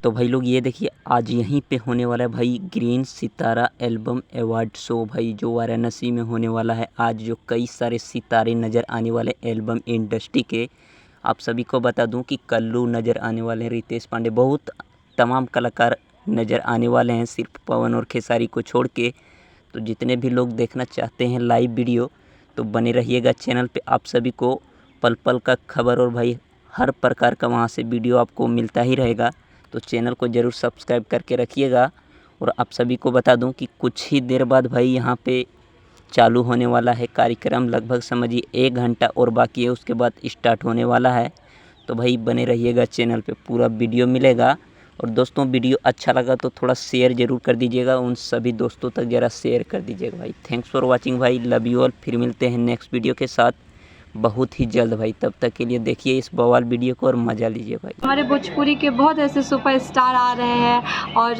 तो भाई लोग ये देखिए आज यहीं पे होने वाला है भाई ग्रीन सितारा एल्बम अवार्ड शो भाई, जो वाराणसी में होने वाला है आज। जो कई सारे सितारे नज़र आने वाले एल्बम इंडस्ट्री के। आप सभी को बता दूं कि कल्लू नज़र आने वाले हैं, रितेश पांडे, बहुत तमाम कलाकार नज़र आने वाले हैं, सिर्फ पवन और खेसारी को छोड़ के। तो जितने भी लोग देखना चाहते हैं लाइव वीडियो तो बने रहिएगा चैनल पे। आप सभी को पल पल का खबर और भाई हर प्रकार का वहाँ से वीडियो आपको मिलता ही रहेगा। तो चैनल को ज़रूर सब्सक्राइब करके रखिएगा। और आप सभी को बता दूं कि कुछ ही देर बाद भाई यहाँ पे चालू होने वाला है कार्यक्रम, लगभग समझिए 1 घंटा और बाकी है, उसके बाद स्टार्ट होने वाला है। तो भाई बने रहिएगा चैनल पे, पूरा वीडियो मिलेगा। और दोस्तों वीडियो अच्छा लगा तो थोड़ा शेयर ज़रूर कर दीजिएगा, उन सभी दोस्तों तक ज़रा शेयर कर दीजिएगा भाई। थैंक्स फॉर वाचिंग भाई, लव यू ऑल। फिर मिलते हैं नेक्स्ट वीडियो के साथ बहुत ही जल्द भाई। तब तक के लिए देखिए इस बवाल वीडियो को और मज़ा लीजिए भाई। हमारे भोजपुरी के बहुत ऐसे सुपरस्टार आ रहे हैं और